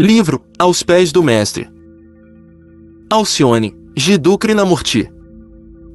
Livro Aos Pés do Mestre. Alcione, Jiddu Krishnamurti.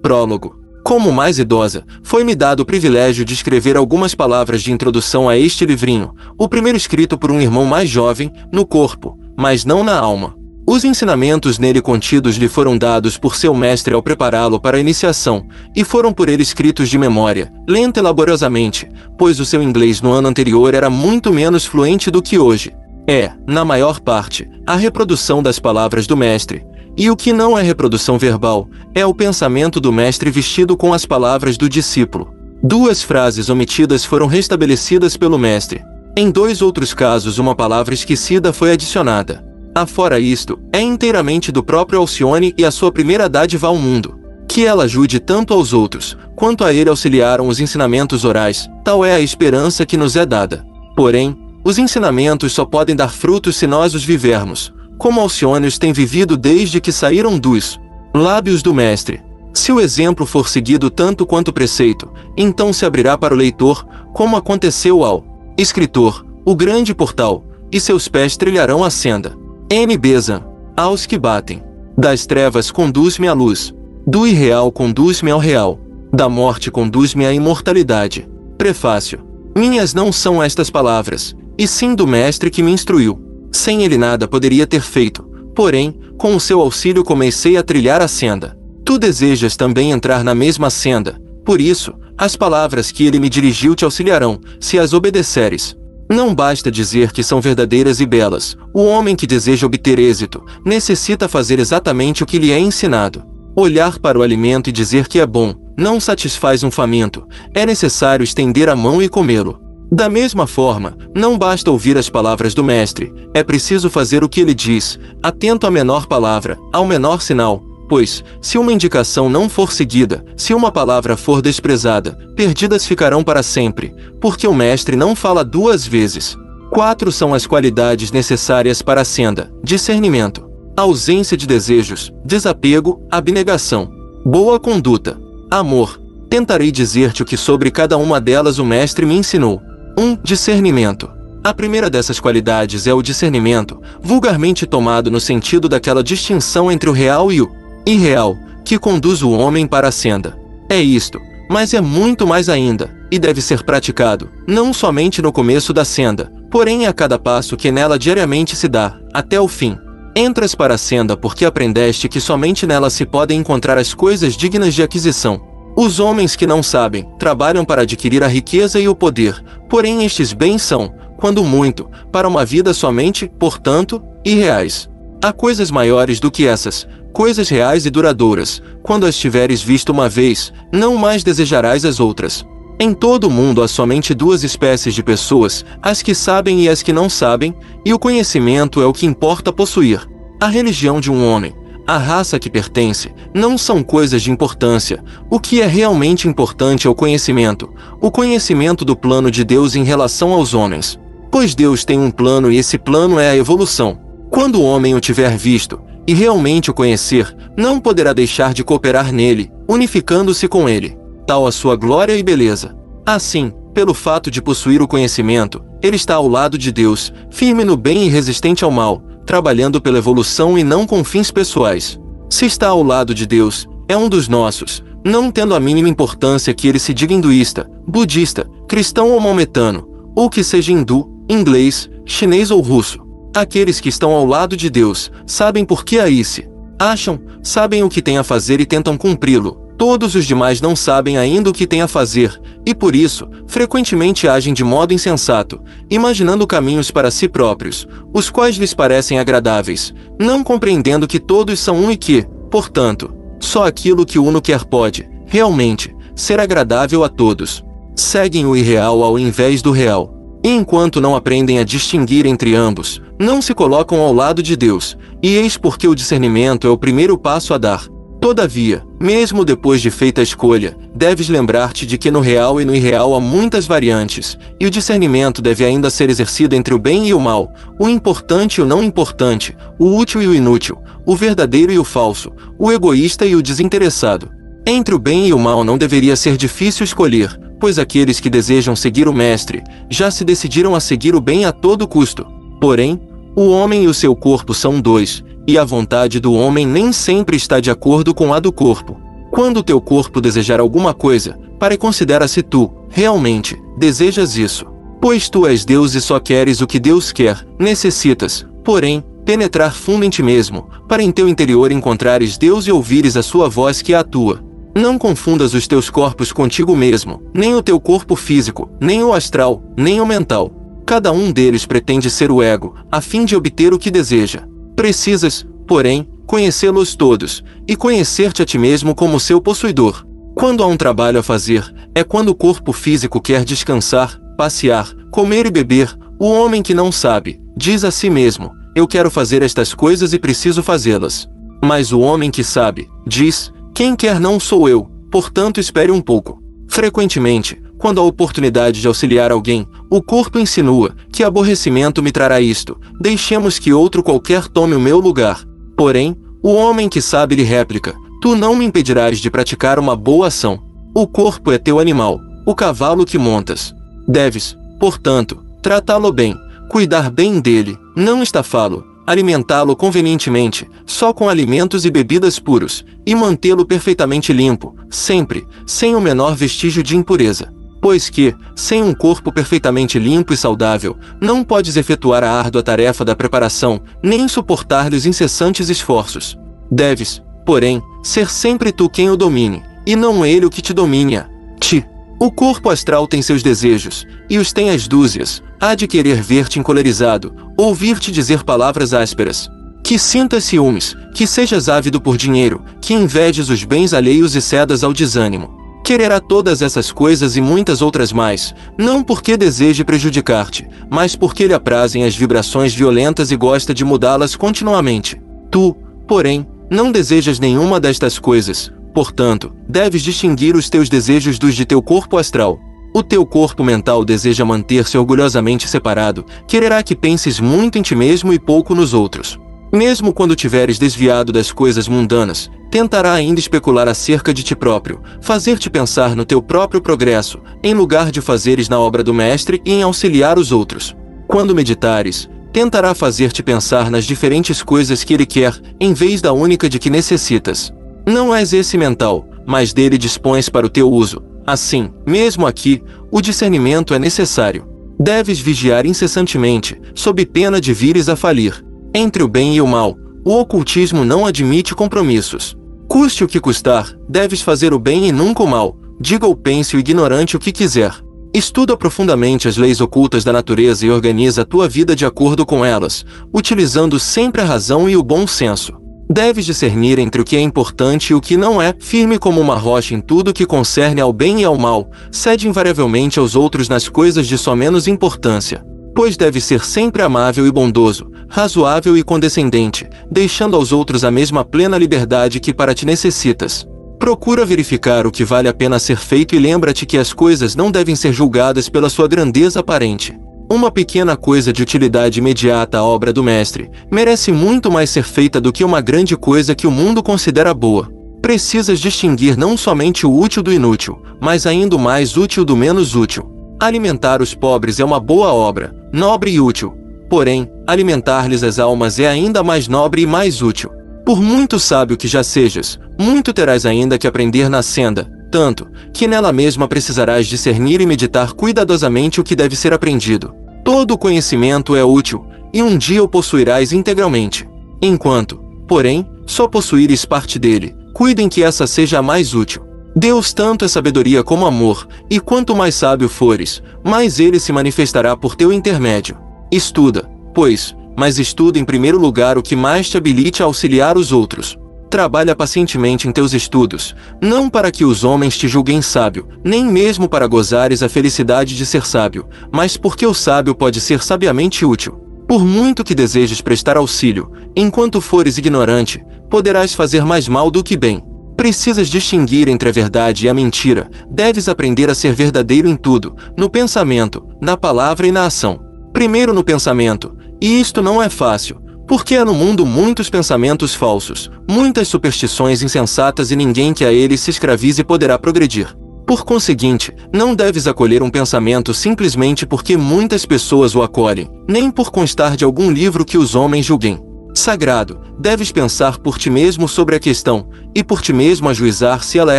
Prólogo. Como mais idosa, foi-me dado o privilégio de escrever algumas palavras de introdução a este livrinho, o primeiro escrito por um irmão mais jovem, no corpo, mas não na alma. Os ensinamentos nele contidos lhe foram dados por seu mestre ao prepará-lo para a iniciação, e foram por ele escritos de memória, lenta e laboriosamente, pois o seu inglês no ano anterior era muito menos fluente do que hoje. É, na maior parte, a reprodução das palavras do mestre, e o que não é reprodução verbal, é o pensamento do mestre vestido com as palavras do discípulo. 2 frases omitidas foram restabelecidas pelo mestre. Em 2 outros casos uma palavra esquecida foi adicionada. Afora isto, é inteiramente do próprio Alcione e a sua primeira dádiva ao mundo. Que ela ajude tanto aos outros, quanto a ele auxiliaram os ensinamentos orais, tal é a esperança que nos é dada. Porém, os ensinamentos só podem dar frutos se nós os vivermos, como Alcione os tem vivido desde que saíram dos lábios do mestre. Se o exemplo for seguido tanto quanto o preceito, então se abrirá para o leitor, como aconteceu ao escritor, o grande portal, e seus pés trilharão a senda. N. Bezan. Aos que batem. Das trevas conduz-me à luz. Do irreal conduz-me ao real. Da morte conduz-me à imortalidade. Prefácio. Minhas não são estas palavras, e sim do mestre que me instruiu. Sem ele nada poderia ter feito, porém, com o seu auxílio comecei a trilhar a senda. Tu desejas também entrar na mesma senda, por isso, as palavras que ele me dirigiu te auxiliarão, se as obedeceres. Não basta dizer que são verdadeiras e belas. O homem que deseja obter êxito, necessita fazer exatamente o que lhe é ensinado. Olhar para o alimento e dizer que é bom, não satisfaz um faminto, é necessário estender a mão e comê-lo. Da mesma forma, não basta ouvir as palavras do mestre, é preciso fazer o que ele diz, atento à menor palavra, ao menor sinal, pois, se uma indicação não for seguida, se uma palavra for desprezada, perdidas ficarão para sempre, porque o mestre não fala 2 vezes. 4 são as qualidades necessárias para a senda: discernimento, ausência de desejos, desapego, abnegação, boa conduta, amor. Tentarei dizer-te o que sobre cada uma delas o mestre me ensinou. 1. Discernimento. A primeira dessas qualidades é o discernimento, vulgarmente tomado no sentido daquela distinção entre o real e o irreal, que conduz o homem para a senda. É isto, mas é muito mais ainda, e deve ser praticado, não somente no começo da senda, porém a cada passo que nela diariamente se dá, até o fim. Entras para a senda porque aprendeste que somente nela se podem encontrar as coisas dignas de aquisição. Os homens que não sabem, trabalham para adquirir a riqueza e o poder, porém estes bens são, quando muito, para uma vida somente, portanto, irreais. Há coisas maiores do que essas, coisas reais e duradouras. Quando as tiveres visto uma vez, não mais desejarás as outras. Em todo o mundo há somente 2 espécies de pessoas, as que sabem e as que não sabem, e o conhecimento é o que importa possuir. A religião de um homem, a raça que pertence, não são coisas de importância. O que é realmente importante é o conhecimento do plano de Deus em relação aos homens. Pois Deus tem um plano e esse plano é a evolução. Quando o homem o tiver visto, e realmente o conhecer, não poderá deixar de cooperar nele, unificando-se com ele. Tal a sua glória e beleza. Assim, pelo fato de possuir o conhecimento, ele está ao lado de Deus, firme no bem e resistente ao mal, trabalhando pela evolução e não com fins pessoais. Se está ao lado de Deus, é um dos nossos, não tendo a mínima importância que ele se diga hinduísta, budista, cristão ou maometano, ou que seja hindu, inglês, chinês ou russo. Aqueles que estão ao lado de Deus, sabem por que aí se acham, sabem o que têm a fazer e tentam cumpri-lo. Todos os demais não sabem ainda o que têm a fazer, e por isso, frequentemente agem de modo insensato, imaginando caminhos para si próprios, os quais lhes parecem agradáveis, não compreendendo que todos são um e que, portanto, só aquilo que o uno quer pode, realmente, ser agradável a todos. Seguem o irreal ao invés do real. E enquanto não aprendem a distinguir entre ambos, não se colocam ao lado de Deus, e eis porque o discernimento é o primeiro passo a dar. Todavia, mesmo depois de feita a escolha, deves lembrar-te de que no real e no irreal há muitas variantes, e o discernimento deve ainda ser exercido entre o bem e o mal, o importante e o não importante, o útil e o inútil, o verdadeiro e o falso, o egoísta e o desinteressado. Entre o bem e o mal não deveria ser difícil escolher, pois aqueles que desejam seguir o mestre, já se decidiram a seguir o bem a todo custo. Porém, O homem e o seu corpo são dois, e a vontade do homem nem sempre está de acordo com a do corpo. Quando o teu corpo desejar alguma coisa, considera se tu, realmente, desejas isso. Pois tu és Deus e só queres o que Deus quer, necessitas, porém, penetrar fundo em ti mesmo, para em teu interior encontrares Deus e ouvires a sua voz que é a tua. Não confundas os teus corpos contigo mesmo, nem o teu corpo físico, nem o astral, nem o mental. Cada um deles pretende ser o ego, a fim de obter o que deseja. Precisas, porém, conhecê-los todos, e conhecer-te a ti mesmo como seu possuidor. Quando há um trabalho a fazer, é quando o corpo físico quer descansar, passear, comer e beber. O homem que não sabe, diz a si mesmo, eu quero fazer estas coisas e preciso fazê-las. Mas o homem que sabe, diz, quem quer não sou eu, portanto espere um pouco. Frequentemente, quando há oportunidade de auxiliar alguém, o corpo insinua, que aborrecimento me trará isto, deixemos que outro qualquer tome o meu lugar. Porém, o homem que sabe lhe réplica, tu não me impedirás de praticar uma boa ação. O corpo é teu animal, o cavalo que montas. Deves, portanto, tratá-lo bem, cuidar bem dele, não estafá-lo, alimentá-lo convenientemente, só com alimentos e bebidas puros, e mantê-lo perfeitamente limpo, sempre, sem o menor vestígio de impureza. Pois que, sem um corpo perfeitamente limpo e saudável, não podes efetuar a árdua tarefa da preparação, nem suportar-lhe os incessantes esforços. Deves, porém, ser sempre tu quem o domine, e não ele o que te domine a ti. O corpo astral tem seus desejos, e os tem às dúzias, há de querer ver-te encolerizado, ouvir-te dizer palavras ásperas. Que sintas ciúmes, que sejas ávido por dinheiro, que invejes os bens alheios e cedas ao desânimo. Quererá todas essas coisas e muitas outras mais, não porque deseje prejudicar-te, mas porque lhe aprazem as vibrações violentas e gosta de mudá-las continuamente. Tu, porém, não desejas nenhuma destas coisas, portanto, deves distinguir os teus desejos dos de teu corpo astral. O teu corpo mental deseja manter-se orgulhosamente separado, quererá que penses muito em ti mesmo e pouco nos outros. Mesmo quando tiveres desviado das coisas mundanas, tentará ainda especular acerca de ti próprio, fazer-te pensar no teu próprio progresso, em lugar de fazeres na obra do Mestre e em auxiliar os outros. Quando meditares, tentará fazer-te pensar nas diferentes coisas que ele quer, em vez da única de que necessitas. Não és esse mental, mas dele dispões para o teu uso. Assim, mesmo aqui, o discernimento é necessário. Deves vigiar incessantemente, sob pena de vires a falir. Entre o bem e o mal, o ocultismo não admite compromissos. Custe o que custar, deves fazer o bem e nunca o mal, diga ou pense o ignorante o que quiser. Estuda profundamente as leis ocultas da natureza e organiza a tua vida de acordo com elas, utilizando sempre a razão e o bom senso. Deves discernir entre o que é importante e o que não é, firme como uma rocha em tudo que concerne ao bem e ao mal, cede invariavelmente aos outros nas coisas de só menos importância. Pois deve ser sempre amável e bondoso, razoável e condescendente, deixando aos outros a mesma plena liberdade que para ti necessitas. Procura verificar o que vale a pena ser feito e lembra-te que as coisas não devem ser julgadas pela sua grandeza aparente. Uma pequena coisa de utilidade imediata à obra do Mestre merece muito mais ser feita do que uma grande coisa que o mundo considera boa. Precisas distinguir não somente o útil do inútil, mas ainda o mais útil do menos útil. Alimentar os pobres é uma boa obra, nobre e útil. Porém, alimentar-lhes as almas é ainda mais nobre e mais útil. Por muito sábio que já sejas, muito terás ainda que aprender na senda, tanto, que nela mesma precisarás discernir e meditar cuidadosamente o que deve ser aprendido. Todo o conhecimento é útil, e um dia o possuirás integralmente. Enquanto, porém, só possuíres parte dele, cuidem que essa seja a mais útil. Deus tanto é sabedoria como amor, e quanto mais sábio fores, mais ele se manifestará por teu intermédio. Estuda, pois, mas estuda em primeiro lugar o que mais te habilite a auxiliar os outros. Trabalha pacientemente em teus estudos, não para que os homens te julguem sábio, nem mesmo para gozares a felicidade de ser sábio, mas porque o sábio pode ser sabiamente útil. Por muito que desejes prestar auxílio, enquanto fores ignorante, poderás fazer mais mal do que bem. Precisas distinguir entre a verdade e a mentira, deves aprender a ser verdadeiro em tudo, no pensamento, na palavra e na ação. Primeiro no pensamento, e isto não é fácil, porque há no mundo muitos pensamentos falsos, muitas superstições insensatas e ninguém que a eles se escravize poderá progredir. Por conseguinte, não deves acolher um pensamento simplesmente porque muitas pessoas o acolhem, nem por constar de algum livro que os homens julguem sagrado. Deves pensar por ti mesmo sobre a questão, e por ti mesmo ajuizar se ela é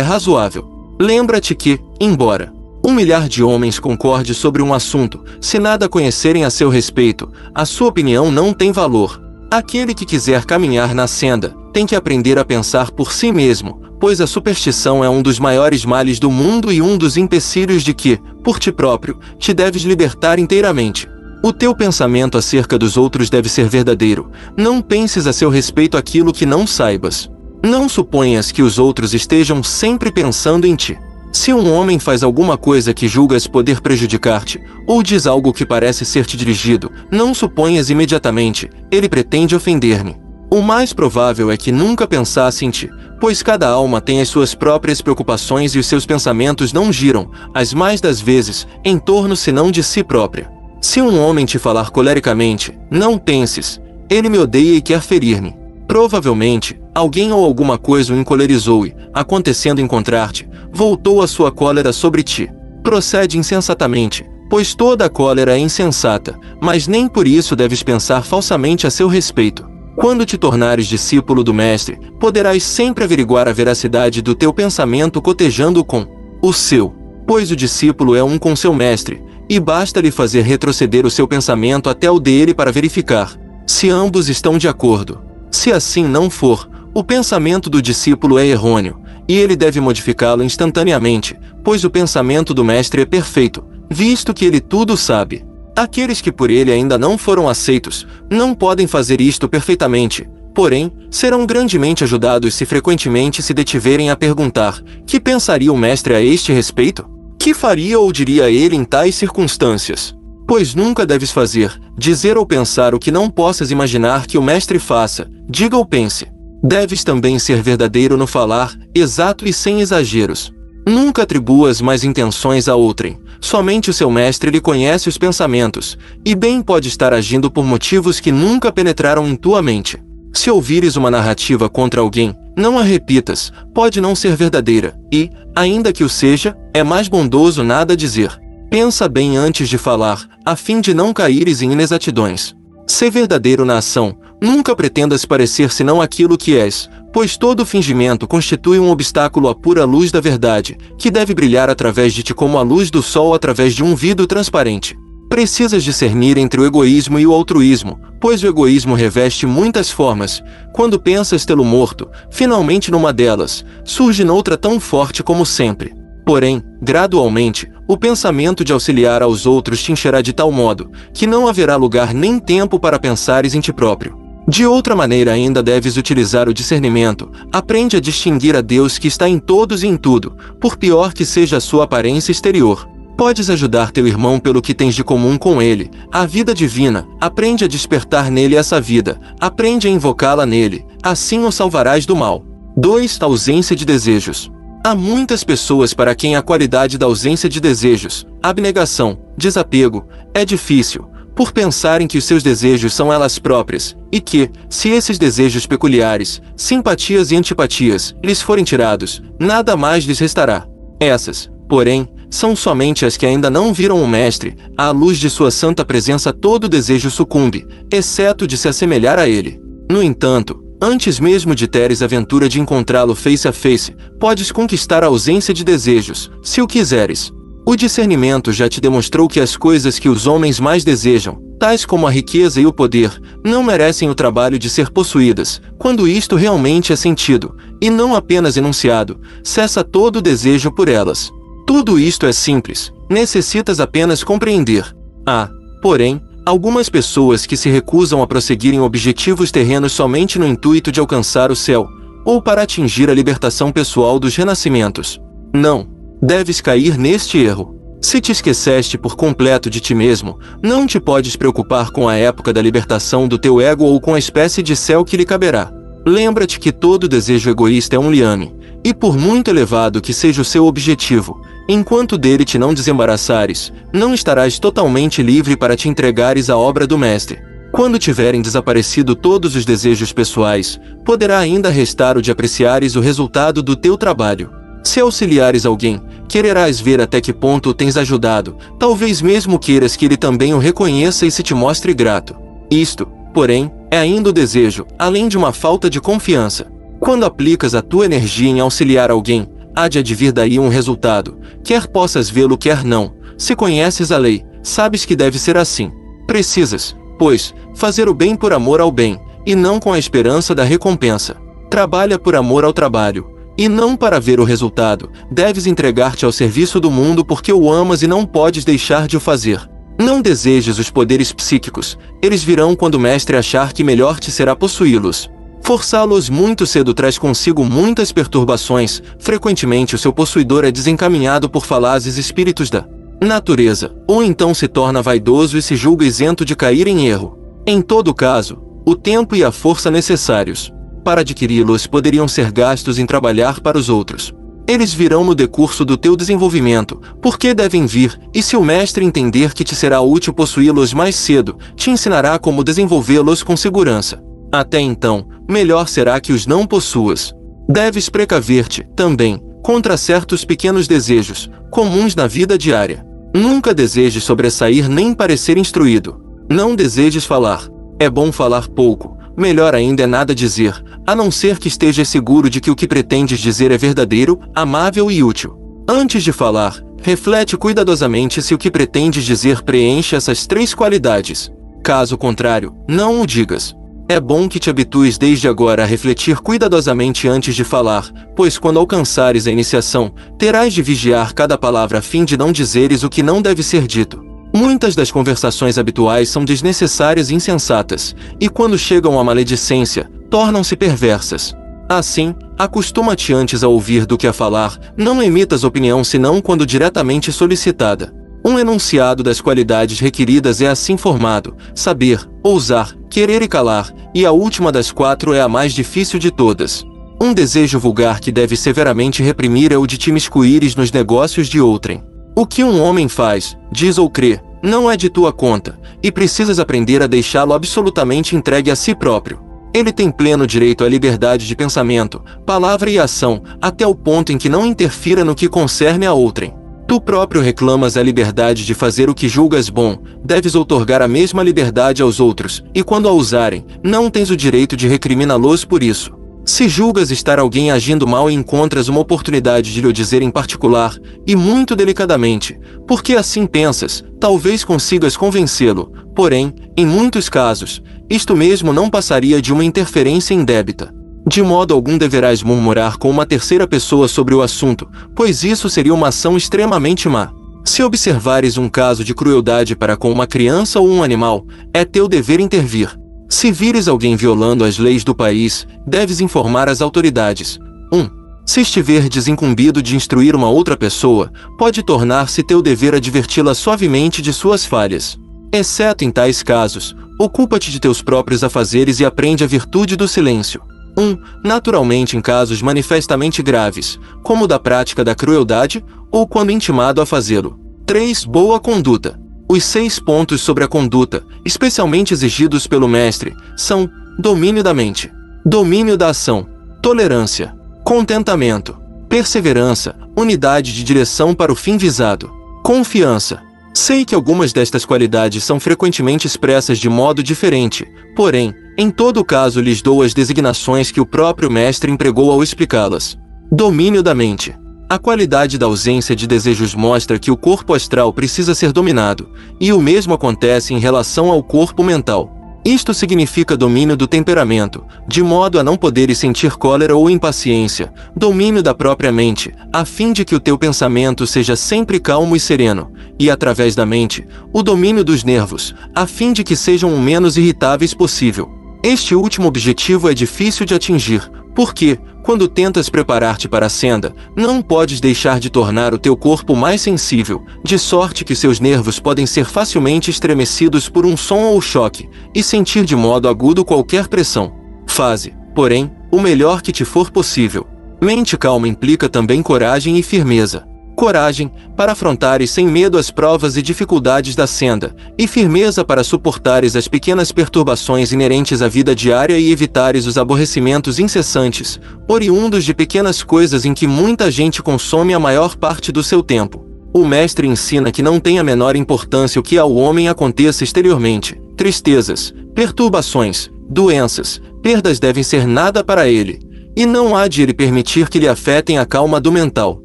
razoável. Lembra-te que, embora 1 milhar de homens concorde sobre um assunto, se nada conhecerem a seu respeito, a sua opinião não tem valor. Aquele que quiser caminhar na senda, tem que aprender a pensar por si mesmo, pois a superstição é um dos maiores males do mundo e um dos empecilhos de que, por ti próprio, te deves libertar inteiramente. O teu pensamento acerca dos outros deve ser verdadeiro. Não penses a seu respeito aquilo que não saibas. Não suponhas que os outros estejam sempre pensando em ti. Se um homem faz alguma coisa que julgas poder prejudicar-te, ou diz algo que parece ser-te dirigido, não suponhas imediatamente, ele pretende ofender-me. O mais provável é que nunca pensasse em ti, pois cada alma tem as suas próprias preocupações e os seus pensamentos não giram, as mais das vezes, em torno senão de si própria. Se um homem te falar colericamente, não penses, ele me odeia e quer ferir-me. Provavelmente, alguém ou alguma coisa o encolerizou e, acontecendo encontrar-te, voltou a sua cólera sobre ti. Procede insensatamente, pois toda a cólera é insensata, mas nem por isso deves pensar falsamente a seu respeito. Quando te tornares discípulo do Mestre, poderás sempre averiguar a veracidade do teu pensamento cotejando com o seu, pois o discípulo é um com seu Mestre, e basta-lhe fazer retroceder o seu pensamento até o dele para verificar se ambos estão de acordo. Se assim não for, o pensamento do discípulo é errôneo, e ele deve modificá-lo instantaneamente, pois o pensamento do Mestre é perfeito, visto que ele tudo sabe. Aqueles que por ele ainda não foram aceitos, não podem fazer isto perfeitamente, porém, serão grandemente ajudados se frequentemente se detiverem a perguntar: que pensaria o Mestre a este respeito? Que faria ou diria ele em tais circunstâncias? Pois nunca deves fazer, dizer ou pensar o que não possas imaginar que o Mestre faça, diga ou pense. Deves também ser verdadeiro no falar, exato e sem exageros. Nunca atribuas mais intenções a outrem, somente o seu Mestre lhe conhece os pensamentos, e bem pode estar agindo por motivos que nunca penetraram em tua mente. Se ouvires uma narrativa contra alguém, não a repitas, pode não ser verdadeira, e, ainda que o seja, é mais bondoso nada dizer. Pensa bem antes de falar, a fim de não caíres em inexatidões. Sê verdadeiro na ação, nunca pretendas parecer senão aquilo que és, pois todo fingimento constitui um obstáculo à pura luz da verdade, que deve brilhar através de ti como a luz do sol através de um vidro transparente. Precisas discernir entre o egoísmo e o altruísmo, pois o egoísmo reveste muitas formas. Quando pensas tê-lo morto, finalmente numa delas, surge noutra tão forte como sempre. Porém, gradualmente, o pensamento de auxiliar aos outros te encherá de tal modo, que não haverá lugar nem tempo para pensares em ti próprio. De outra maneira ainda deves utilizar o discernimento. Aprende a distinguir a Deus que está em todos e em tudo, por pior que seja a sua aparência exterior. Podes ajudar teu irmão pelo que tens de comum com ele, a vida divina. Aprende a despertar nele essa vida, aprende a invocá-la nele, assim o salvarás do mal. 2. Ausência de desejos. Há muitas pessoas para quem a qualidade da ausência de desejos, abnegação, desapego, é difícil, por pensarem que os seus desejos são elas próprias, e que, se esses desejos peculiares, simpatias e antipatias, lhes forem tirados, nada mais lhes restará. Essas, porém, são somente as que ainda não viram o Mestre. À luz de sua santa presença todo desejo sucumbe, exceto de se assemelhar a ele. No entanto, antes mesmo de teres a aventura de encontrá-lo face a face, podes conquistar a ausência de desejos, se o quiseres. O discernimento já te demonstrou que as coisas que os homens mais desejam, tais como a riqueza e o poder, não merecem o trabalho de ser possuídas. Quando isto realmente é sentido, e não apenas enunciado, cessa todo o desejo por elas. Tudo isto é simples, necessitas apenas compreender. Há, porém, algumas pessoas que se recusam a prosseguir em objetivos terrenos somente no intuito de alcançar o céu, ou para atingir a libertação pessoal dos renascimentos. Não deves cair neste erro. Se te esqueceste por completo de ti mesmo, não te podes preocupar com a época da libertação do teu ego ou com a espécie de céu que lhe caberá. Lembra-te que todo desejo egoísta é um liame, e por muito elevado que seja o seu objetivo, enquanto dele te não desembaraçares, não estarás totalmente livre para te entregares à obra do Mestre. Quando tiverem desaparecido todos os desejos pessoais, poderá ainda restar o de apreciares o resultado do teu trabalho. Se auxiliares alguém, quererás ver até que ponto o tens ajudado, talvez mesmo queiras que ele também o reconheça e se te mostre grato. Isto, porém, é ainda o desejo, além de uma falta de confiança. Quando aplicas a tua energia em auxiliar alguém, há de advir daí um resultado, quer possas vê-lo quer não. Se conheces a lei, sabes que deve ser assim. Precisas, pois, fazer o bem por amor ao bem, e não com a esperança da recompensa. Trabalha por amor ao trabalho, e não para ver o resultado. Deves entregar-te ao serviço do mundo porque o amas e não podes deixar de o fazer. Não desejes os poderes psíquicos, eles virão quando o mestre achar que melhor te será possuí-los. Forçá-los muito cedo traz consigo muitas perturbações, frequentemente o seu possuidor é desencaminhado por falazes espíritos da natureza, ou então se torna vaidoso e se julga isento de cair em erro. Em todo caso, o tempo e a força necessários para adquiri-los poderiam ser gastos em trabalhar para os outros. Eles virão no decurso do teu desenvolvimento, porque devem vir, e se o mestre entender que te será útil possuí-los mais cedo, te ensinará como desenvolvê-los com segurança. Até então, melhor será que os não possuas. Deves precaver-te, também, contra certos pequenos desejos, comuns na vida diária. Nunca desejes sobressair nem parecer instruído. Não desejes falar. É bom falar pouco. Melhor ainda é nada dizer, a não ser que estejas seguro de que o que pretendes dizer é verdadeiro, amável e útil. Antes de falar, reflete cuidadosamente se o que pretendes dizer preenche essas 3 qualidades. Caso contrário, não o digas. É bom que te habitues desde agora a refletir cuidadosamente antes de falar, pois quando alcançares a iniciação, terás de vigiar cada palavra a fim de não dizeres o que não deve ser dito. Muitas das conversações habituais são desnecessárias e insensatas, e quando chegam à maledicência, tornam-se perversas. Assim, acostuma-te antes a ouvir do que a falar, não emitas opinião senão quando diretamente solicitada. Um enunciado das qualidades requeridas é assim formado: saber, ousar, querer e calar, e a última das 4 é a mais difícil de todas. Um desejo vulgar que deve severamente reprimir é o de te miscuires nos negócios de outrem. O que um homem faz, diz ou crê, não é de tua conta, e precisas aprender a deixá-lo absolutamente entregue a si próprio. Ele tem pleno direito à liberdade de pensamento, palavra e ação, até o ponto em que não interfira no que concerne a outrem. Tu próprio reclamas a liberdade de fazer o que julgas bom, deves outorgar a mesma liberdade aos outros, e quando a usarem, não tens o direito de recriminá-los por isso. Se julgas estar alguém agindo mal e encontras uma oportunidade de lhe dizer em particular, e muito delicadamente, porque assim pensas, talvez consigas convencê-lo, porém, em muitos casos, isto mesmo não passaria de uma interferência indébita. De modo algum deverás murmurar com uma terceira pessoa sobre o assunto, pois isso seria uma ação extremamente má. Se observares um caso de crueldade para com uma criança ou um animal, é teu dever intervir. Se vires alguém violando as leis do país, deves informar as autoridades. 1. Se estiveres incumbido de instruir uma outra pessoa, pode tornar-se teu dever adverti-la suavemente de suas falhas. Exceto em tais casos, ocupa-te de teus próprios afazeres e aprende a virtude do silêncio. 1. Naturalmente em casos manifestamente graves, como o da prática da crueldade, ou quando intimado a fazê-lo. 3. Boa conduta. Os 6 pontos sobre a conduta, especialmente exigidos pelo mestre, são: domínio da mente, domínio da ação, tolerância, contentamento, perseverança, unidade de direção para o fim visado, confiança. Sei que algumas destas qualidades são frequentemente expressas de modo diferente, porém, em todo caso lhes dou as designações que o próprio mestre empregou ao explicá-las. Domínio da mente. A qualidade da ausência de desejos mostra que o corpo astral precisa ser dominado, e o mesmo acontece em relação ao corpo mental. Isto significa domínio do temperamento, de modo a não poderes sentir cólera ou impaciência, domínio da própria mente, a fim de que o teu pensamento seja sempre calmo e sereno, e através da mente, o domínio dos nervos, a fim de que sejam o menos irritáveis possível. Este último objetivo é difícil de atingir, porque, quando tentas preparar-te para a senda, não podes deixar de tornar o teu corpo mais sensível, de sorte que seus nervos podem ser facilmente estremecidos por um som ou choque, e sentir de modo agudo qualquer pressão. Faze, porém, o melhor que te for possível. Mente calma implica também coragem e firmeza. coragem para afrontares sem medo as provas e dificuldades da senda, e firmeza para suportares as pequenas perturbações inerentes à vida diária e evitares os aborrecimentos incessantes, oriundos de pequenas coisas em que muita gente consome a maior parte do seu tempo. O mestre ensina que não tem a menor importância o que ao homem aconteça exteriormente. Tristezas, perturbações, doenças, perdas devem ser nada para ele, e não há de ele permitir que lhe afetem a calma do mental.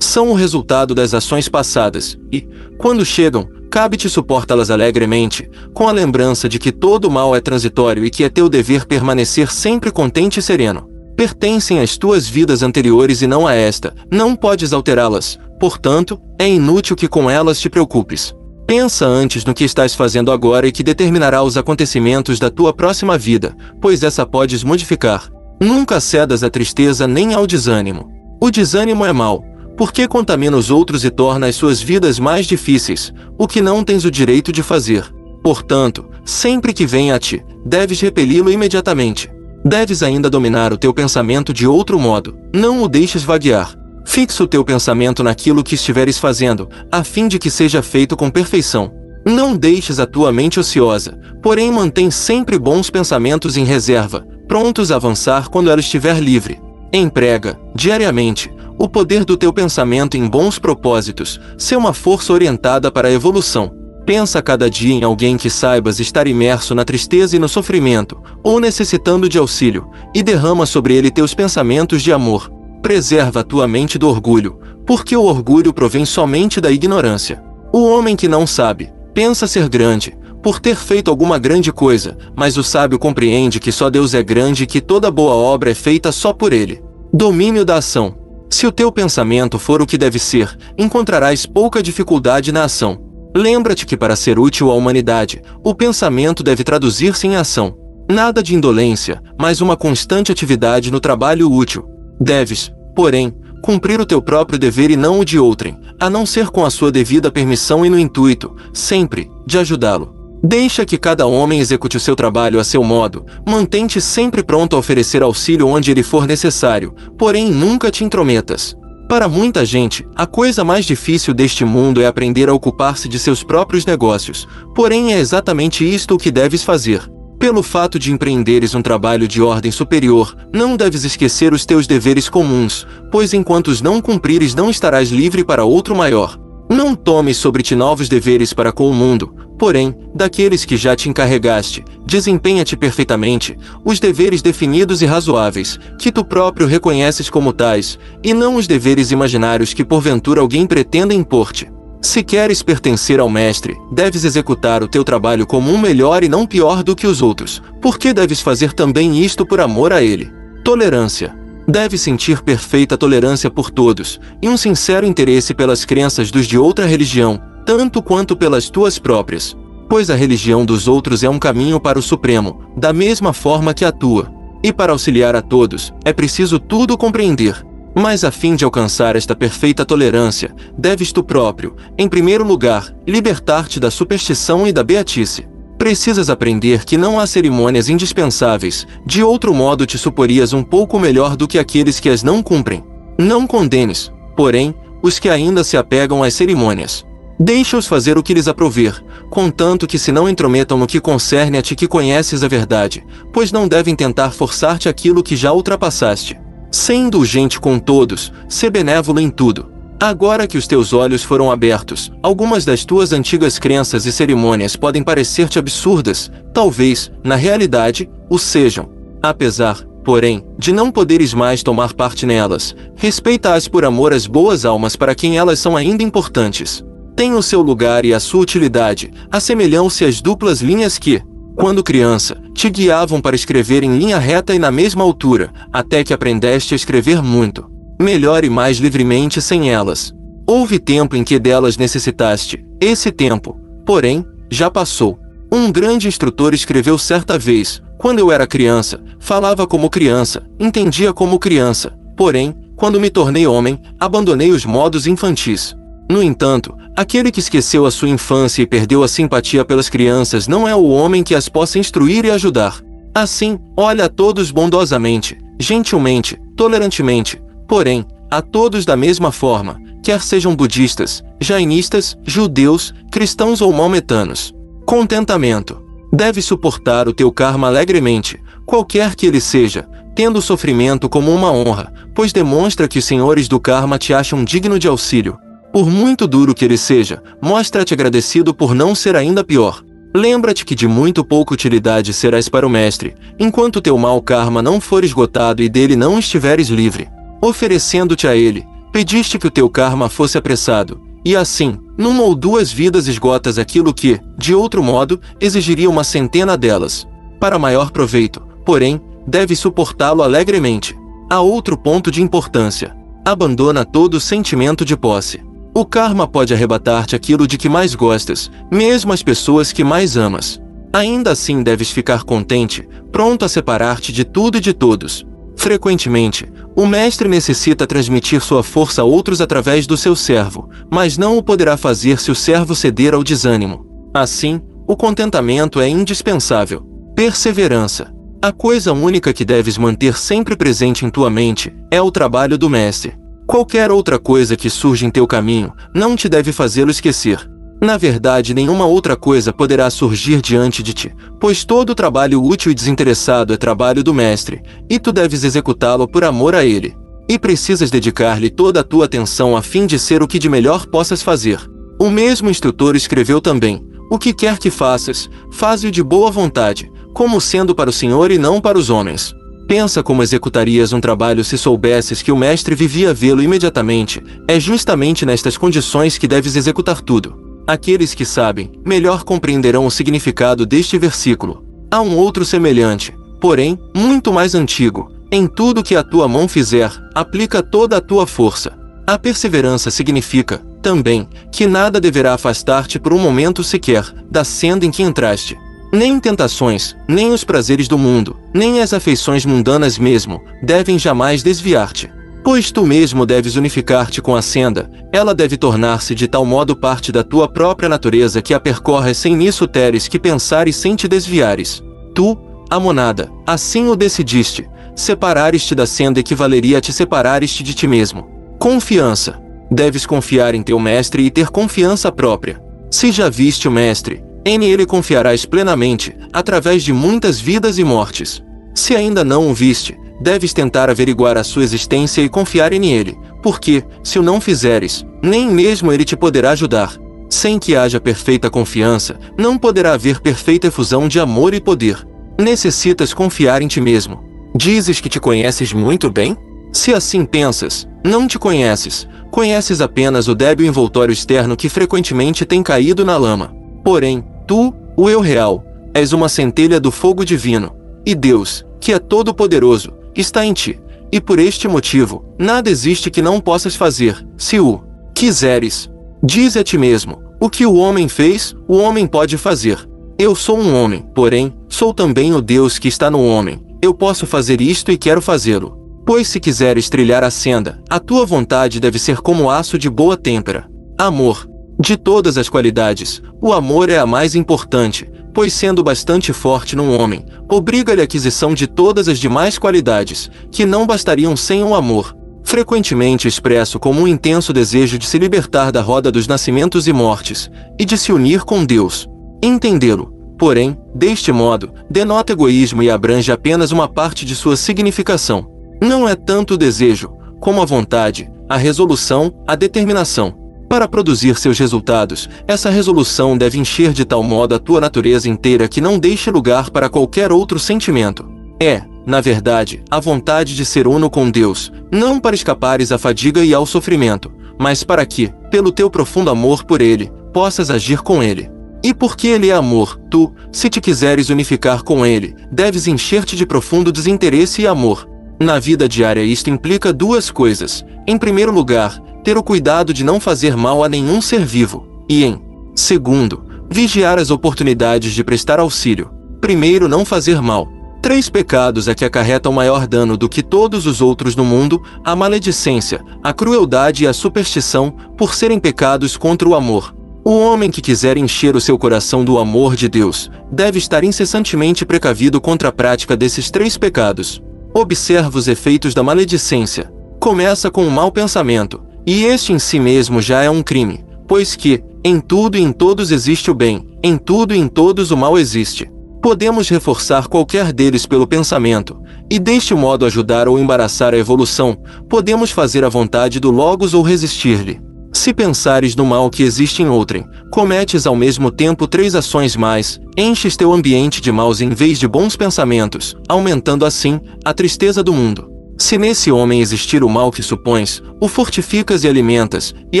São o resultado das ações passadas, e, quando chegam, cabe-te suportá-las alegremente, com a lembrança de que todo mal é transitório e que é teu dever permanecer sempre contente e sereno. Pertencem às tuas vidas anteriores e não a esta, não podes alterá-las, portanto, é inútil que com elas te preocupes. Pensa antes no que estás fazendo agora e que determinará os acontecimentos da tua próxima vida, pois essa podes modificar. Nunca cedas à tristeza nem ao desânimo. O desânimo é mau, porque contamina os outros e torna as suas vidas mais difíceis, o que não tens o direito de fazer. Portanto, sempre que venha a ti, deves repeli-lo imediatamente. Deves ainda dominar o teu pensamento de outro modo, não o deixes vaguear. Fixa o teu pensamento naquilo que estiveres fazendo, a fim de que seja feito com perfeição. Não deixes a tua mente ociosa, porém mantém sempre bons pensamentos em reserva, prontos a avançar quando ela estiver livre. Emprega, diariamente, o poder do teu pensamento em bons propósitos, ser uma força orientada para a evolução. Pensa cada dia em alguém que saibas estar imerso na tristeza e no sofrimento, ou necessitando de auxílio, e derrama sobre ele teus pensamentos de amor. Preserva a tua mente do orgulho, porque o orgulho provém somente da ignorância. O homem que não sabe, pensa ser grande, por ter feito alguma grande coisa, mas o sábio compreende que só Deus é grande e que toda boa obra é feita só por ele. Domínio da ação. Se o teu pensamento for o que deve ser, encontrarás pouca dificuldade na ação. Lembra-te que para ser útil à humanidade, o pensamento deve traduzir-se em ação. Nada de indolência, mas uma constante atividade no trabalho útil. Deves, porém, cumprir o teu próprio dever e não o de outrem, a não ser com a sua devida permissão e no intuito, sempre, de ajudá-lo. Deixa que cada homem execute o seu trabalho a seu modo, mantém-te sempre pronto a oferecer auxílio onde ele for necessário, porém nunca te intrometas. Para muita gente, a coisa mais difícil deste mundo é aprender a ocupar-se de seus próprios negócios, porém é exatamente isto o que deves fazer. Pelo fato de empreenderes um trabalho de ordem superior, não deves esquecer os teus deveres comuns, pois enquanto os não cumprires não estarás livre para outro maior. Não tomes sobre ti novos deveres para com o mundo, porém, daqueles que já te encarregaste, desempenha-te perfeitamente, os deveres definidos e razoáveis, que tu próprio reconheces como tais, e não os deveres imaginários que porventura alguém pretenda impor-te. Se queres pertencer ao mestre, deves executar o teu trabalho como um melhor e não pior do que os outros, porque deves fazer também isto por amor a ele. Tolerância. Deves sentir perfeita tolerância por todos, e um sincero interesse pelas crenças dos de outra religião, tanto quanto pelas tuas próprias. Pois a religião dos outros é um caminho para o Supremo, da mesma forma que a tua. E para auxiliar a todos, é preciso tudo compreender. Mas a fim de alcançar esta perfeita tolerância, deves tu próprio, em primeiro lugar, libertar-te da superstição e da beatice. Precisas aprender que não há cerimônias indispensáveis, de outro modo te suporias um pouco melhor do que aqueles que as não cumprem. Não condenes, porém, os que ainda se apegam às cerimônias. Deixa-os fazer o que lhes aprouver, contanto que se não intrometam no que concerne a ti que conheces a verdade, pois não devem tentar forçar-te aquilo que já ultrapassaste. Sê indulgente com todos, sê benévolo em tudo. Agora que os teus olhos foram abertos, algumas das tuas antigas crenças e cerimônias podem parecer-te absurdas, talvez, na realidade, o sejam. Apesar, porém, de não poderes mais tomar parte nelas, respeita-as por amor às boas almas para quem elas são ainda importantes. Tem o seu lugar e a sua utilidade, assemelham-se às duplas linhas que, quando criança, te guiavam para escrever em linha reta e na mesma altura, até que aprendeste a escrever muito melhor e mais livremente sem elas. Houve tempo em que delas necessitaste, esse tempo, porém, já passou. Um grande instrutor escreveu certa vez: quando eu era criança, falava como criança, entendia como criança, porém, quando me tornei homem, abandonei os modos infantis. No entanto, aquele que esqueceu a sua infância e perdeu a simpatia pelas crianças não é o homem que as possa instruir e ajudar. Assim, olha a todos bondosamente, gentilmente, tolerantemente, porém, a todos da mesma forma, quer sejam budistas, jainistas, judeus, cristãos ou maometanos. Contentamento. Deves suportar o teu karma alegremente, qualquer que ele seja, tendo o sofrimento como uma honra, pois demonstra que os senhores do karma te acham digno de auxílio. Por muito duro que ele seja, mostra-te agradecido por não ser ainda pior. Lembra-te que de muito pouca utilidade serás para o mestre, enquanto teu mau karma não for esgotado e dele não estiveres livre. Oferecendo-te a ele, pediste que o teu karma fosse apressado, e assim, numa ou duas vidas esgotas aquilo que, de outro modo, exigiria uma centena delas. Para maior proveito, porém, deves suportá-lo alegremente. Há outro ponto de importância. Abandona todo sentimento de posse. O karma pode arrebatar-te aquilo de que mais gostas, mesmo as pessoas que mais amas. Ainda assim deves ficar contente, pronto a separar-te de tudo e de todos. Frequentemente, o mestre necessita transmitir sua força a outros através do seu servo, mas não o poderá fazer se o servo ceder ao desânimo. Assim, o contentamento é indispensável. Perseverança. A coisa única que deves manter sempre presente em tua mente é o trabalho do mestre. Qualquer outra coisa que surja em teu caminho não te deve fazê-lo esquecer. Na verdade, nenhuma outra coisa poderá surgir diante de ti, pois todo trabalho útil e desinteressado é trabalho do mestre, e tu deves executá-lo por amor a ele. E precisas dedicar-lhe toda a tua atenção a fim de ser o que de melhor possas fazer. O mesmo instrutor escreveu também: o que quer que faças, faze-o de boa vontade, como sendo para o Senhor e não para os homens. Pensa como executarias um trabalho se soubesses que o mestre vivia vê-lo imediatamente. É justamente nestas condições que deves executar tudo. Aqueles que sabem, melhor compreenderão o significado deste versículo. Há um outro semelhante, porém, muito mais antigo. Em tudo que a tua mão fizer, aplica toda a tua força. A perseverança significa, também, que nada deverá afastar-te por um momento sequer da senda em que entraste. Nem tentações, nem os prazeres do mundo, nem as afeições mundanas mesmo, devem jamais desviar-te. Pois tu mesmo deves unificar-te com a senda, ela deve tornar-se de tal modo parte da tua própria natureza que a percorres sem nisso teres que pensar e sem te desviares. Tu, a monada, assim o decidiste, separares-te da senda equivaleria a te separares-te de ti mesmo. Confiança. Deves confiar em teu mestre e ter confiança própria. Se já viste o mestre, em ele confiarás plenamente, através de muitas vidas e mortes. Se ainda não o viste, deves tentar averiguar a sua existência e confiar em ele, porque, se o não fizeres, nem mesmo ele te poderá ajudar. Sem que haja perfeita confiança, não poderá haver perfeita efusão de amor e poder. Necessitas confiar em ti mesmo. Dizes que te conheces muito bem? Se assim pensas, não te conheces. Conheces apenas o débil envoltório externo que frequentemente tem caído na lama. Porém, tu, o eu real, és uma centelha do fogo divino, e Deus, que é todo-poderoso, está em ti, e por este motivo, nada existe que não possas fazer, se o quiseres. Dize a ti mesmo: o que o homem fez, o homem pode fazer. Eu sou um homem, porém, sou também o Deus que está no homem. Eu posso fazer isto e quero fazê-lo. Pois se quiseres trilhar a senda, a tua vontade deve ser como aço de boa têmpera. Amor. De todas as qualidades, o amor é a mais importante, pois sendo bastante forte num homem, obriga-lhe a aquisição de todas as demais qualidades, que não bastariam sem o amor. Frequentemente expresso como um intenso desejo de se libertar da roda dos nascimentos e mortes, e de se unir com Deus. Entendê-lo, porém, deste modo, denota egoísmo e abrange apenas uma parte de sua significação. Não é tanto o desejo, como a vontade, a resolução, a determinação. Para produzir seus resultados, essa resolução deve encher de tal modo a tua natureza inteira que não deixe lugar para qualquer outro sentimento. É, na verdade, a vontade de ser uno com Deus, não para escapares à fadiga e ao sofrimento, mas para que, pelo teu profundo amor por Ele, possas agir com Ele. E porque Ele é amor, tu, se te quiseres unificar com Ele, deves encher-te de profundo desinteresse e amor. Na vida diária isto implica duas coisas. Em primeiro lugar, ter o cuidado de não fazer mal a nenhum ser vivo, e em segundo, vigiar as oportunidades de prestar auxílio. Primeiro, não fazer mal. 3 pecados é que acarretam maior dano do que todos os outros no mundo: a maledicência, a crueldade e a superstição, por serem pecados contra o amor. O homem que quiser encher o seu coração do amor de Deus, deve estar incessantemente precavido contra a prática desses 3 pecados. Observa os efeitos da maledicência. Começa com um mau pensamento, E este em si mesmo já é um crime, pois que, em tudo e em todos existe o bem, em tudo e em todos o mal existe. Podemos reforçar qualquer deles pelo pensamento, e deste modo ajudar ou embaraçar a evolução. Podemos fazer a vontade do Logos ou resistir-lhe. Se pensares no mal que existe em outrem, cometes ao mesmo tempo 3 ações mais, enches teu ambiente de maus em vez de bons pensamentos, aumentando assim a tristeza do mundo. Se nesse homem existir o mal que supões, o fortificas e alimentas, e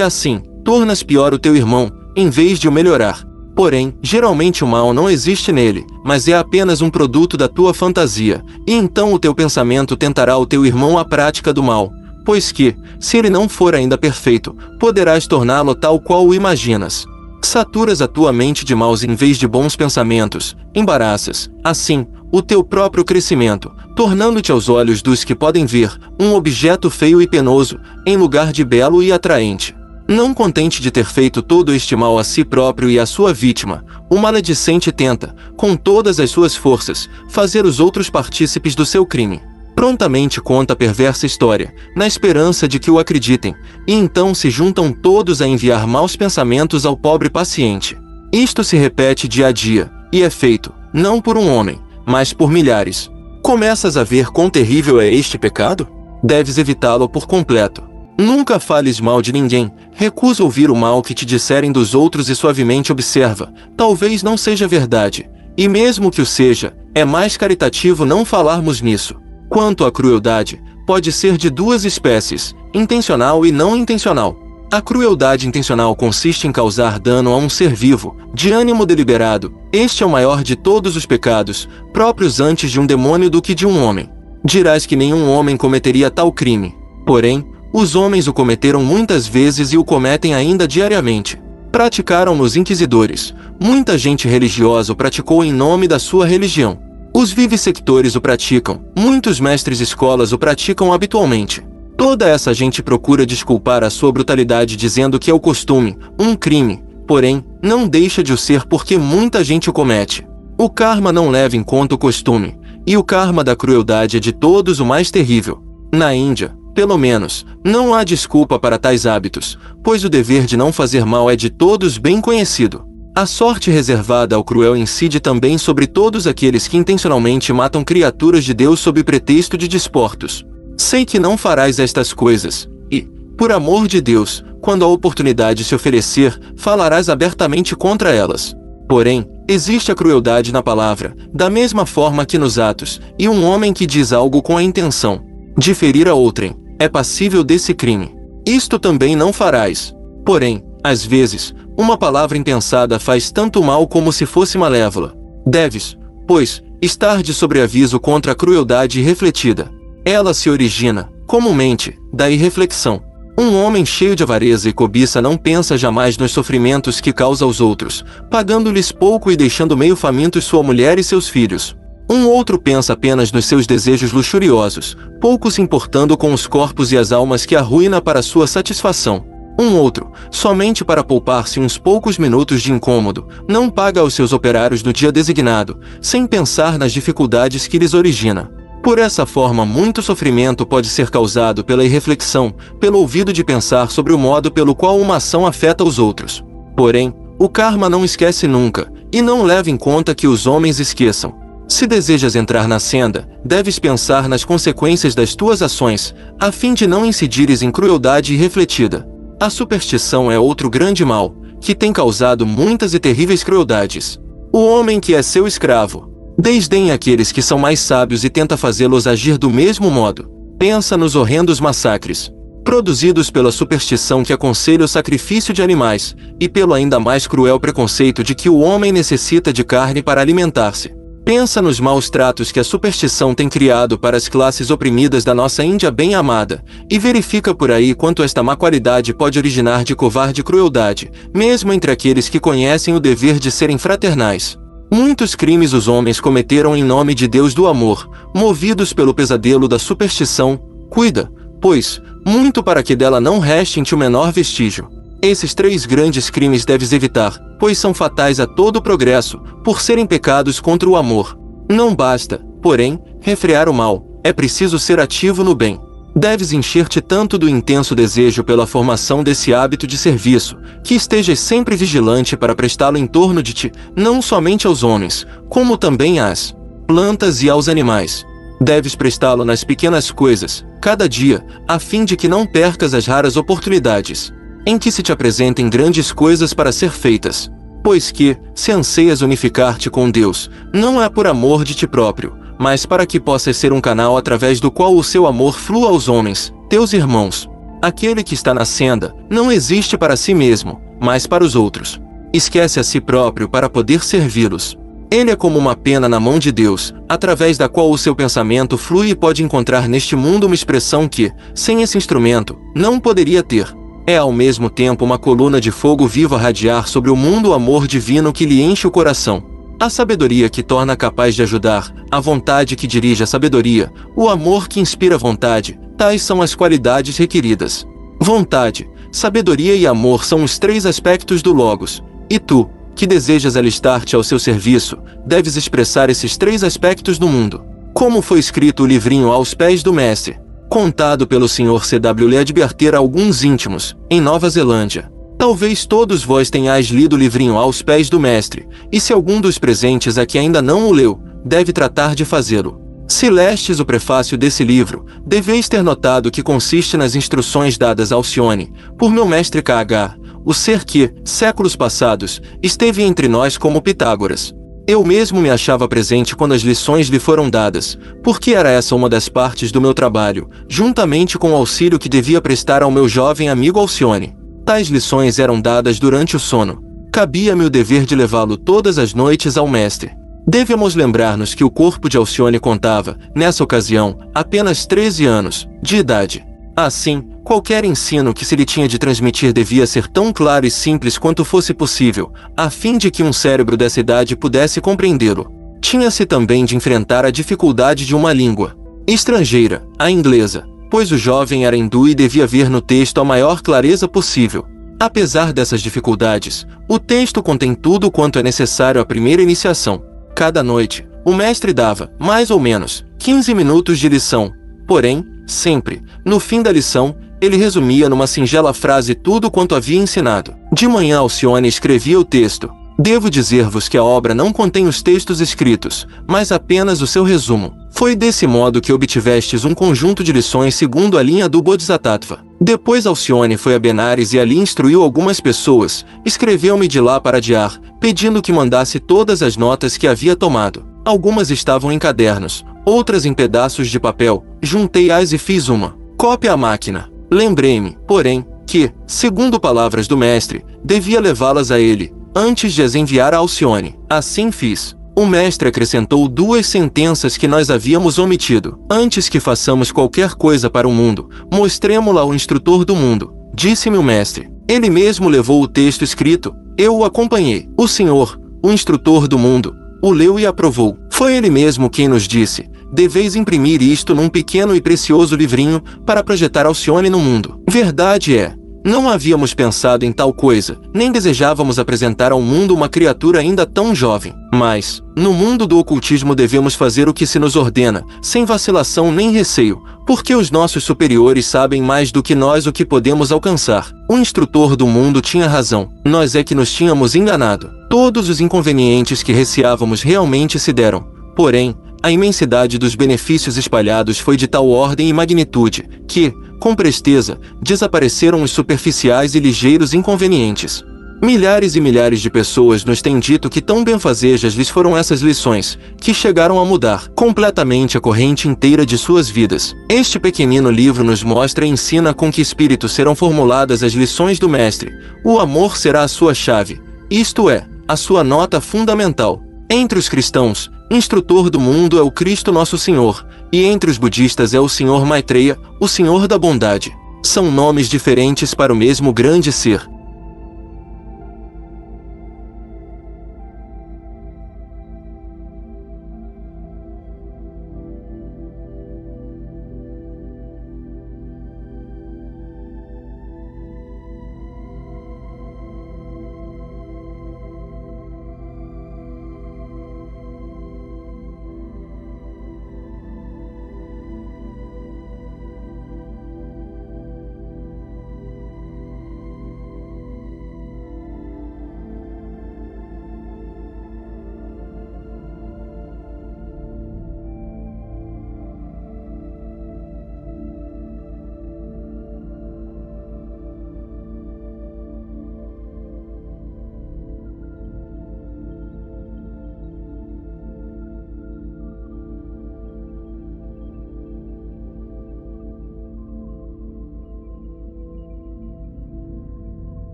assim, tornas pior o teu irmão, em vez de o melhorar. Porém, geralmente o mal não existe nele, mas é apenas um produto da tua fantasia, e então o teu pensamento tentará o teu irmão à prática do mal, pois que, se ele não for ainda perfeito, poderás torná-lo tal qual o imaginas. Saturas a tua mente de maus em vez de bons pensamentos, embaraças, assim, o teu próprio crescimento, tornando-te aos olhos dos que podem ver, um objeto feio e penoso, em lugar de belo e atraente. Não contente de ter feito todo este mal a si próprio e à sua vítima, o maledicente tenta, com todas as suas forças, fazer os outros partícipes do seu crime. Prontamente conta a perversa história, na esperança de que o acreditem, e então se juntam todos a enviar maus pensamentos ao pobre paciente. Isto se repete dia a dia, e é feito, não por um homem, mas por milhares. Começas a ver quão terrível é este pecado? Deves evitá-lo por completo. Nunca fales mal de ninguém, recusa ouvir o mal que te disserem dos outros e suavemente observa, talvez não seja verdade, e mesmo que o seja, é mais caritativo não falarmos nisso. Quanto à crueldade, pode ser de 2 espécies, intencional e não intencional. A crueldade intencional consiste em causar dano a um ser vivo, de ânimo deliberado. Este é o maior de todos os pecados, próprios antes de um demônio do que de um homem. Dirás que nenhum homem cometeria tal crime. Porém, os homens o cometeram muitas vezes e o cometem ainda diariamente. Praticaram-no os inquisidores. Muita gente religiosa o praticou em nome da sua religião. Os vivisectores o praticam. Muitos mestres escolas o praticam habitualmente. Toda essa gente procura desculpar a sua brutalidade dizendo que é o costume, um crime. Porém, não deixa de o ser porque muita gente o comete. O karma não leva em conta o costume, e o karma da crueldade é de todos o mais terrível. Na Índia, pelo menos, não há desculpa para tais hábitos, pois o dever de não fazer mal é de todos bem conhecido. A sorte reservada ao cruel incide também sobre todos aqueles que intencionalmente matam criaturas de Deus sob pretexto de desportos. Sei que não farás estas coisas, e, por amor de Deus, quando a oportunidade se oferecer, falarás abertamente contra elas. Porém, existe a crueldade na palavra, da mesma forma que nos atos, e um homem que diz algo com a intenção de ferir a outrem, é passível desse crime. Isto também não farás. Porém, às vezes, uma palavra impensada faz tanto mal como se fosse malévola. Deves, pois, estar de sobreaviso contra a crueldade irrefletida. Ela se origina, comumente, da irreflexão. Um homem cheio de avareza e cobiça não pensa jamais nos sofrimentos que causa aos outros, pagando-lhes pouco e deixando meio famintos sua mulher e seus filhos. Um outro pensa apenas nos seus desejos luxuriosos, pouco se importando com os corpos e as almas que arruína para sua satisfação. Um outro, somente para poupar-se uns poucos minutos de incômodo, não paga aos seus operários no dia designado, sem pensar nas dificuldades que lhes origina. Por essa forma, muito sofrimento pode ser causado pela irreflexão, pelo ouvido de pensar sobre o modo pelo qual uma ação afeta os outros. Porém, o karma não esquece nunca, e não leva em conta que os homens esqueçam. Se desejas entrar na senda, deves pensar nas consequências das tuas ações, a fim de não incidires em crueldade irrefletida. A superstição é outro grande mal, que tem causado muitas e terríveis crueldades. O homem que é seu escravo desdenha aqueles que são mais sábios e tenta fazê-los agir do mesmo modo. Pensa nos horrendos massacres produzidos pela superstição que aconselha o sacrifício de animais, e pelo ainda mais cruel preconceito de que o homem necessita de carne para alimentar-se. Pensa nos maus tratos que a superstição tem criado para as classes oprimidas da nossa Índia bem amada, e verifica por aí quanto esta má qualidade pode originar de covarde crueldade, mesmo entre aqueles que conhecem o dever de serem fraternais. Muitos crimes os homens cometeram em nome de Deus do amor, movidos pelo pesadelo da superstição. Cuida, pois, muito para que dela não reste em ti o menor vestígio. Esses 3 grandes crimes deves evitar, pois são fatais a todo o progresso, por serem pecados contra o amor. Não basta, porém, refrear o mal, é preciso ser ativo no bem. Deves encher-te tanto do intenso desejo pela formação desse hábito de serviço, que estejas sempre vigilante para prestá-lo em torno de ti, não somente aos homens, como também às plantas e aos animais. Deves prestá-lo nas pequenas coisas, cada dia, a fim de que não percas as raras oportunidades em que se te apresentem grandes coisas para ser feitas. Pois que, se anseias unificar-te com Deus, não é por amor de ti próprio, mas para que possas ser um canal através do qual o seu amor flua aos homens, teus irmãos. Aquele que está na senda, não existe para si mesmo, mas para os outros. Esquece a si próprio para poder servi-los. Ele é como uma pena na mão de Deus, através da qual o seu pensamento flui e pode encontrar neste mundo uma expressão que, sem esse instrumento, não poderia ter. É ao mesmo tempo uma coluna de fogo vivo a radiar sobre o mundo o amor divino que lhe enche o coração. A sabedoria que torna capaz de ajudar, a vontade que dirige a sabedoria, o amor que inspira a vontade, tais são as qualidades requeridas. Vontade, sabedoria e amor são os três aspectos do Logos, e tu, que desejas alistar-te ao seu serviço, deves expressar esses três aspectos no mundo. Como foi escrito o livrinho Aos Pés do Mestre, contado pelo Sr. C.W. Ledbetter a alguns íntimos, em Nova Zelândia. Talvez todos vós tenhais lido o livrinho Aos Pés do Mestre, e se algum dos presentes aqui ainda não o leu, deve tratar de fazê-lo. Se lestes o prefácio desse livro, deveis ter notado que consiste nas instruções dadas a Alcione, por meu mestre K.H., o ser que, séculos passados, esteve entre nós como Pitágoras. Eu mesmo me achava presente quando as lições lhe foram dadas, porque era essa uma das partes do meu trabalho, juntamente com o auxílio que devia prestar ao meu jovem amigo Alcione. Tais lições eram dadas durante o sono. Cabia-me o dever de levá-lo todas as noites ao mestre. Devemos lembrar-nos que o corpo de Alcione contava, nessa ocasião, apenas 13 anos de idade. Assim, qualquer ensino que se lhe tinha de transmitir devia ser tão claro e simples quanto fosse possível, a fim de que um cérebro dessa idade pudesse compreendê-lo. Tinha-se também de enfrentar a dificuldade de uma língua estrangeira, a inglesa, pois o jovem era hindu e devia ver no texto a maior clareza possível. Apesar dessas dificuldades, o texto contém tudo quanto é necessário à primeira iniciação. Cada noite, o mestre dava, mais ou menos, 15 minutos de lição. Porém, sempre, no fim da lição, ele resumia numa singela frase tudo quanto havia ensinado. De manhã Alcione escrevia o texto. Devo dizer-vos que a obra não contém os textos escritos, mas apenas o seu resumo. Foi desse modo que obtivestes um conjunto de lições segundo a linha do Bodhisattva. Depois Alcione foi a Benares e ali instruiu algumas pessoas, escreveu-me de lá para Dyar, pedindo que mandasse todas as notas que havia tomado. Algumas estavam em cadernos, outras em pedaços de papel, juntei-as e fiz uma cópia à máquina. Lembrei-me, porém, que, segundo palavras do mestre, devia levá-las a ele, antes de as enviar a Alcione. Assim fiz. O mestre acrescentou 2 sentenças que nós havíamos omitido. Antes que façamos qualquer coisa para o mundo, mostremo-la ao instrutor do mundo, disse-me o mestre. Ele mesmo levou o texto escrito, eu o acompanhei. O senhor, o instrutor do mundo, o leu e aprovou. Foi ele mesmo quem nos disse, deveis imprimir isto num pequeno e precioso livrinho para projetar Alcione no mundo. Verdade é, não havíamos pensado em tal coisa, nem desejávamos apresentar ao mundo uma criatura ainda tão jovem. Mas, no mundo do ocultismo devemos fazer o que se nos ordena, sem vacilação nem receio, porque os nossos superiores sabem mais do que nós o que podemos alcançar. O instrutor do mundo tinha razão, nós é que nos tínhamos enganado. Todos os inconvenientes que receávamos realmente se deram. Porém, a imensidade dos benefícios espalhados foi de tal ordem e magnitude, que, com presteza, desapareceram os superficiais e ligeiros inconvenientes. Milhares e milhares de pessoas nos têm dito que tão benfazejas lhes foram essas lições, que chegaram a mudar completamente a corrente inteira de suas vidas. Este pequenino livro nos mostra e ensina com que espírito serão formuladas as lições do mestre. O amor será a sua chave, isto é, a sua nota fundamental. Entre os cristãos, instrutor do mundo é o Cristo Nosso Senhor, e entre os budistas é o Senhor Maitreya, o Senhor da Bondade. São nomes diferentes para o mesmo grande ser.